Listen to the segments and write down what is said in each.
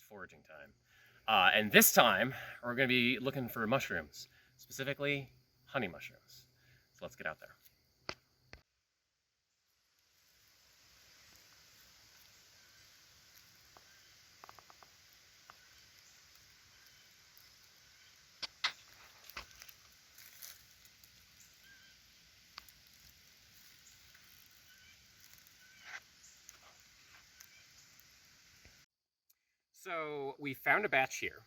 It's foraging time. And this time, we're going to be looking for mushrooms, specifically honey mushrooms. So let's get out there. So we found a batch here.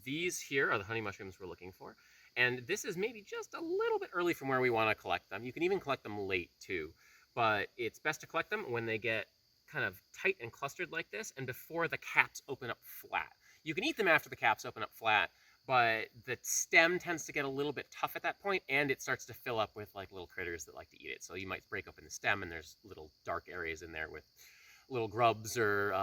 These here are the honey mushrooms we're looking for. And this is maybe just a little bit early from where we want to collect them. You can even collect them late too, but it's best to collect them when they get kind of tight and clustered like this and before the caps open up flat. You can eat them after the caps open up flat, but the stem tends to get a little bit tough at that point and it starts to fill up with like little critters that like to eat it. So you might break open the stem and there's little dark areas in there with little grubs or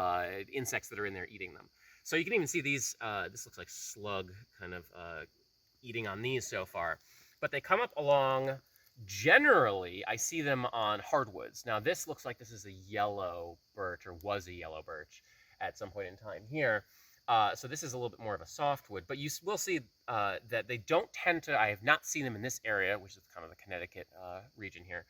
insects that are in there eating them. So you can even see these, this looks like slug kind of eating on these so far. But they come up along, generally, I see them on hardwoods. Now this looks like this is a yellow birch, or was a yellow birch at some point in time here. So this is a little bit more of a softwood, but you will see that they don't tend to, I have not seen them in this area, which is kind of the Connecticut region here.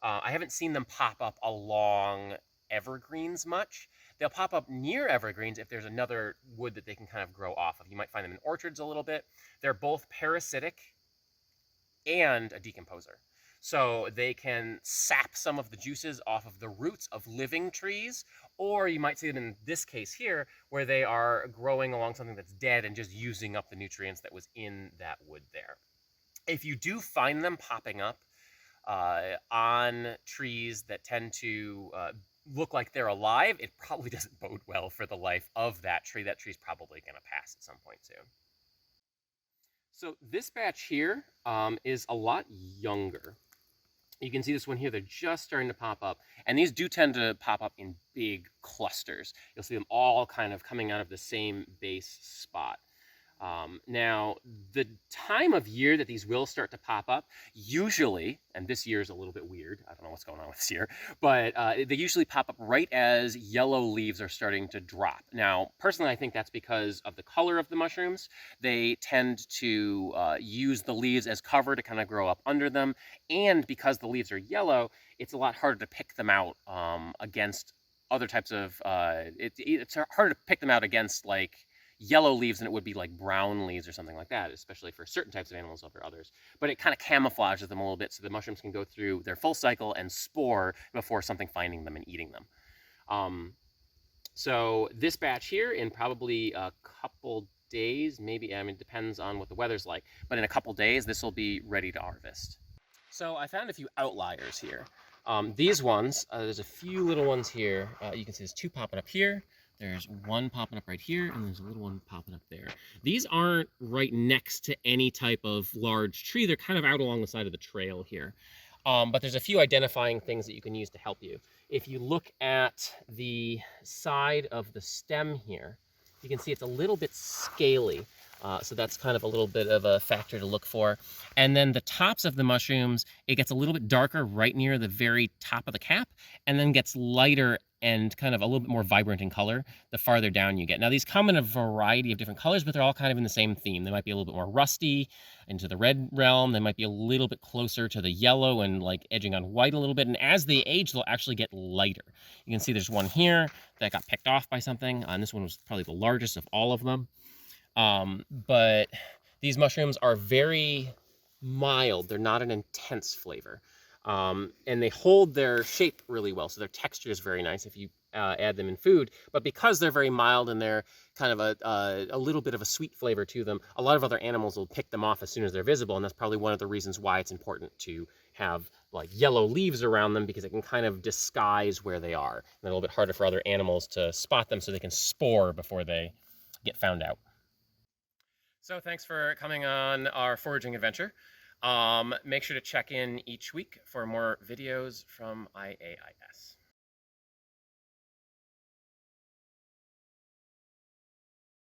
I haven't seen them pop up along evergreens much. They'll pop up near evergreens if there's another wood that they can kind of grow off of. You might find them in orchards a little bit. They're both parasitic and a decomposer. So they can sap some of the juices off of the roots of living trees, or you might see them in this case here, where they are growing along something that's dead and just using up the nutrients that was in that wood there. If you do find them popping up on trees that tend to look like they're alive, it probably doesn't bode well for the life of that tree. That tree's probably going to pass at some point soon. So this batch here is a lot younger. You can see this one here, they're just starting to pop up. And these do tend to pop up in big clusters. You'll see them all kind of coming out of the same base spot. Now, the time of year that these will start to pop up, usually, and this year is a little bit weird, I don't know what's going on with this year, but they usually pop up right as yellow leaves are starting to drop. Now, personally, I think that's because of the color of the mushrooms. They tend to use the leaves as cover to kind of grow up under them, and because the leaves are yellow, it's a lot harder to pick them out against other types of, it's harder to pick them out against like yellow leaves than it would be like brown leaves or something like that, especially for certain types of animals over others. But it kind of camouflages them a little bit so the mushrooms can go through their full cycle and spore before something finding them and eating them. So this batch here, in probably a couple days, maybe, I mean, it depends on what the weather's like, but in a couple days, this will be ready to harvest. So I found a few outliers here. These ones, there's a few little ones here. You can see there's two popping up here. There's one popping up right here, and there's a little one popping up there. These aren't right next to any type of large tree. They're kind of out along the side of the trail here. But there's a few identifying things that you can use to help you. If you look at the side of the stem here, you can see it's a little bit scaly. So that's kind of a little bit of a factor to look for. And then the tops of the mushrooms, it gets a little bit darker right near the very top of the cap, and then gets lighter and kind of a little bit more vibrant in color the farther down you get. Now these come in a variety of different colors, but they're all kind of in the same theme. They might be a little bit more rusty into the red realm. They might be a little bit closer to the yellow and like edging on white a little bit. And as they age, they'll actually get lighter. You can see there's one here that got picked off by something. And this one was probably the largest of all of them. But these mushrooms are very mild. They're not an intense flavor. And they hold their shape really well, so their texture is very nice if you add them in food. But because they're very mild and they're kind of a little bit of a sweet flavor to them, a lot of other animals will pick them off as soon as they're visible, and that's probably one of the reasons why it's important to have like yellow leaves around them, because it can kind of disguise where they are. And a little bit harder for other animals to spot them so they can spore before they get found out. So thanks for coming on our foraging adventure. Make sure to check in each week for more videos from IAIS.